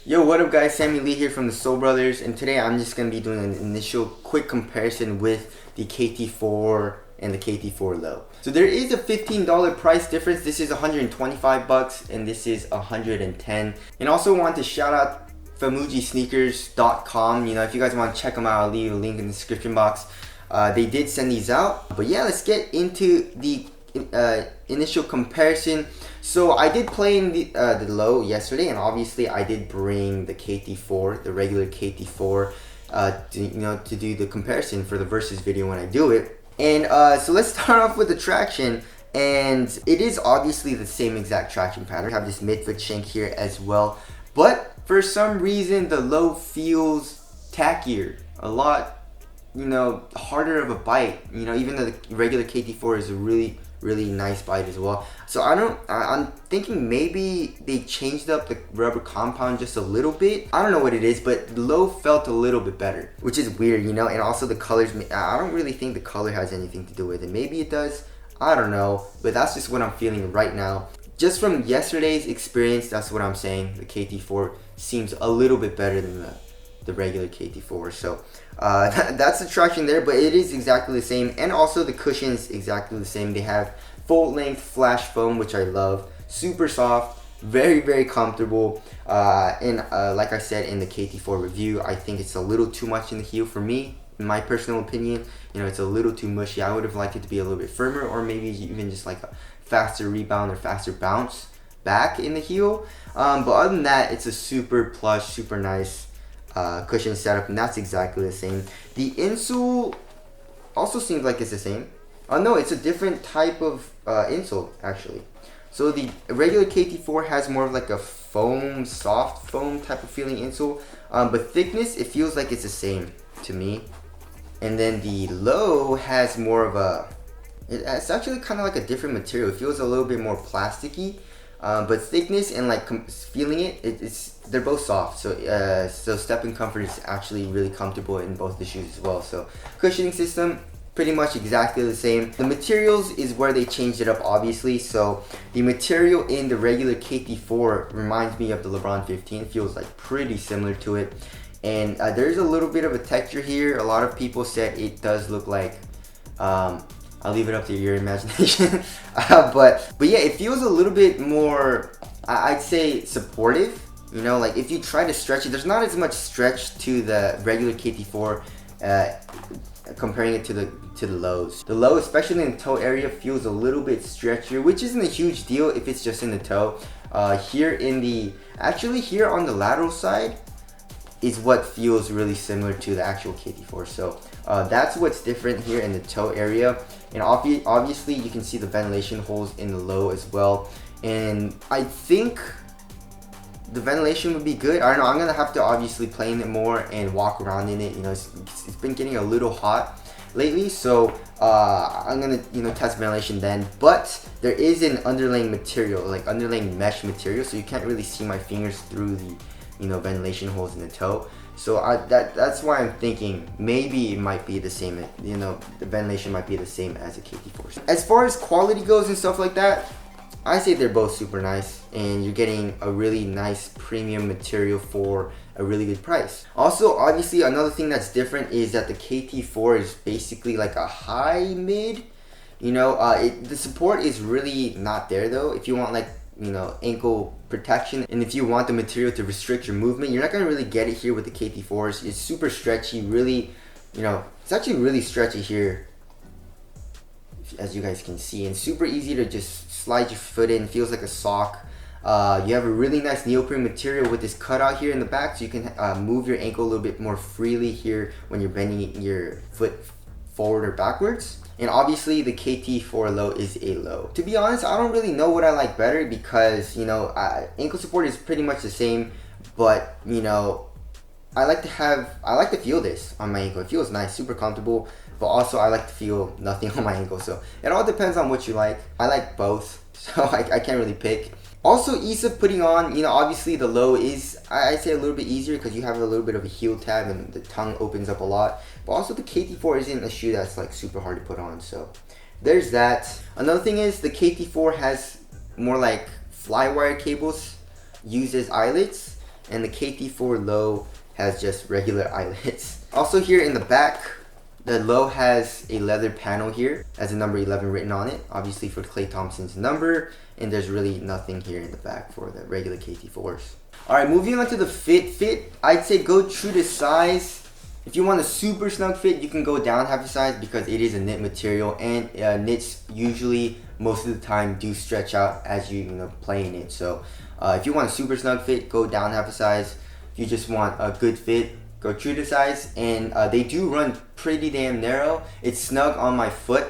Yo, what up guys, Sammy Lee here from the Soul Brothers, and today I'm just going to be doing an initial quick comparison with the KT4 and the KT4 Low. So there is a $15 price difference. This is 125 bucks and this is 110. And also want to shout out famujisneakers.com. If you guys want to check them out, I'll leave a link in the description box. They did send these out. But yeah, let's get into the initial comparison. So I did play in the Low yesterday, and obviously I did bring the KT4, the regular KT4, to do the comparison for the versus video when I do it. And so let's start off with the traction, and it is obviously the same exact traction pattern. I have this midfoot shank here as well, but for some reason the Low feels tackier, a lot harder of a bite, even though the regular KT4 is a really nice bite as well. So I'm thinking maybe they changed up the rubber compound just a little bit. I don't know what it is, but the Low felt a little bit better, which is weird, and also the colors, I don't really think the color has anything to do with it. Maybe it does, I don't know, but that's just what I'm feeling right now. Just from yesterday's experience, that's what I'm saying. The KT4 seems a little bit better than the regular KT4. So that's the traction there, but it is exactly the same, and also the cushion is exactly the same. They have full length flash foam, which I love, super soft, very comfortable, and like I said in the KT4 review, I think it's a little too much in the heel for me, in my personal opinion. It's a little too mushy. I would have liked it to be a little bit firmer, or maybe even just like a faster rebound or faster bounce back in the heel, but other than that, it's a super plush, super nice cushion setup, and that's exactly the same. The insole also seems like it's the same. No, it's a different type of insole actually. So the regular KT4 has more of like a foam, soft foam type of feeling insole, but thickness, it feels like it's the same to me. And then the Low has more of a, it's actually kind of like a different material. It feels a little bit more plasticky, but thickness and like feeling they're both soft. So so stepping comfort is actually really comfortable in both the shoes as well. So cushioning system, pretty much exactly the same. The materials is where they changed it up, obviously. So the material in the regular KT4 reminds me of the LeBron 15. It feels like pretty similar to it, and there's a little bit of a texture here. A lot of people said it does look like, I'll leave it up to your imagination. But yeah, it feels a little bit more, I'd say, supportive. Like if you try to stretch it, there's not as much stretch to the regular KT4 comparing it to the Lows. The Low, especially in the toe area, feels a little bit stretchier, which isn't a huge deal if it's just in the toe. Here on the lateral side is what feels really similar to the actual KT4. So that's what's different here in the toe area. And obviously you can see the ventilation holes in the Low as well. And I think the ventilation would be good. I don't know, I'm gonna have to obviously play in it more and walk around in it. It's been getting a little hot lately, so I'm gonna test ventilation then. But there is an underlaying material, like underlaying mesh material, so you can't really see my fingers through the ventilation holes in the toe. So that's why I'm thinking maybe it might be the same. The ventilation might be the same as a KT4. As far as quality goes and stuff like that, I say they're both super nice, and you're getting a really nice premium material for a really good price. Also, obviously, another thing that's different is that the KT4 is basically like a high mid. The support is really not there though. If you want like ankle protection, and if you want the material to restrict your movement, you're not going to really get it here with the KT4s. It's super stretchy, really, it's actually really stretchy here, as you guys can see, and super easy to just slide your foot in. Feels like a sock. You have a really nice neoprene material with this cutout here in the back, so you can move your ankle a little bit more freely here when you're bending your foot forward or backwards. And obviously the KT4 Low is a Low. To be honest, I don't really know what I like better, because ankle support is pretty much the same, but I like to feel this on my ankle. It feels nice, super comfortable, but also I like to feel nothing on my ankle. So it all depends on what you like. I like both, so I can't really pick. Also, ease of putting on, obviously the Low is, I'd say, a little bit easier because you have a little bit of a heel tab and the tongue opens up a lot. But also the KT4 isn't a shoe that's like super hard to put on, so there's that. Another thing is the KT4 has more like fly wire cables used as eyelets, and the KT4 low has just regular eyelets. Also here in the back, the low has a leather panel here, has a number 11 written on it, obviously for Klay Thompson's number, and there's really nothing here in the back for the regular KT4s. Alright, moving on to the fit, I'd say go true to size. If you want a super snug fit, you can go down half a size because it is a knit material, and knits usually most of the time do stretch out as you play in it. So if you want a super snug fit, go down half a size. If you just want a good fit, go true to size. And they do run pretty damn narrow. It's snug on my foot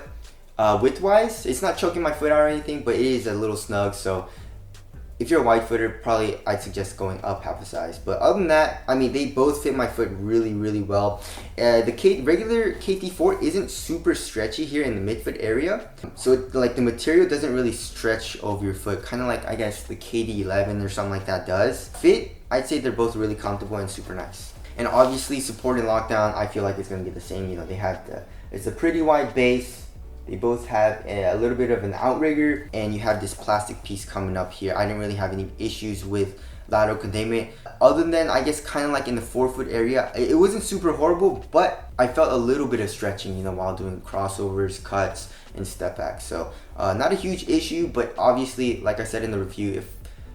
width-wise. It's not choking my foot out or anything, but it is a little snug. So if you're a wide footer, probably I'd suggest going up half a size. But other than that, I mean, they both fit my foot really, really well. The regular KT4 isn't super stretchy here in the midfoot area. So like the material doesn't really stretch over your foot, kind of like I guess the KD11 or something like that does. Fit, I'd say they're both really comfortable and super nice. And obviously support and lockdown, I feel like it's going to be the same. You know, they have it's a pretty wide base. They both have a little bit of an outrigger, and you have this plastic piece coming up here. I didn't really have any issues with lateral containment, other than I guess kind of like in the forefoot area. It wasn't super horrible, but I felt a little bit of stretching, while doing crossovers, cuts, and step backs. So not a huge issue, but obviously, like I said in the review, if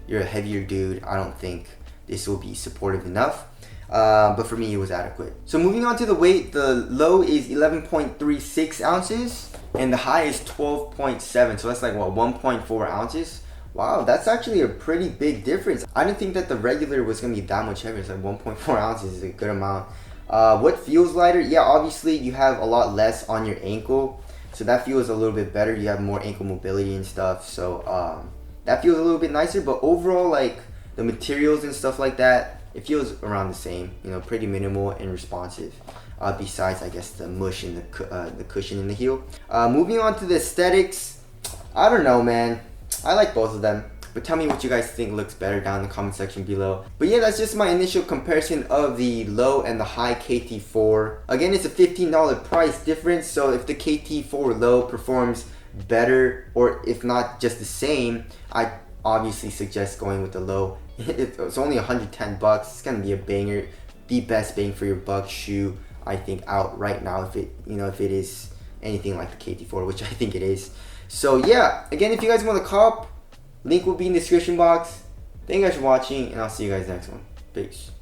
you're a heavier dude, I don't think this will be supportive enough. But for me, it was adequate. So moving on to the weight, the low is 11.36 ounces. And the high is 12.7, so that's like what, 1.4 ounces? Wow, that's actually a pretty big difference. I didn't think that the regular was gonna be that much heavier. It's like 1.4 ounces is a good amount. What feels lighter? Yeah, obviously you have a lot less on your ankle, so that feels a little bit better. You have more ankle mobility and stuff, so that feels a little bit nicer. But overall, like the materials and stuff like that, it feels around the same. Pretty minimal and responsive. Besides, I guess, the mush and the cushion in the heel. Moving on to the aesthetics, I don't know, man. I like both of them, but tell me what you guys think looks better down in the comment section below. But yeah, that's just my initial comparison of the low and the high KT4. Again, it's a $15 price difference, so if the KT4 low performs better, or if not just the same, I obviously suggest going with the low. It's only 110 bucks. It's gonna be a banger, the best bang for your buck shoe, I think, out right now, if it is anything like the KT4, which I think it is. So yeah, again, if you guys want to cop, link will be in the description box. Thank you guys for watching, and I'll see you guys next one. Peace.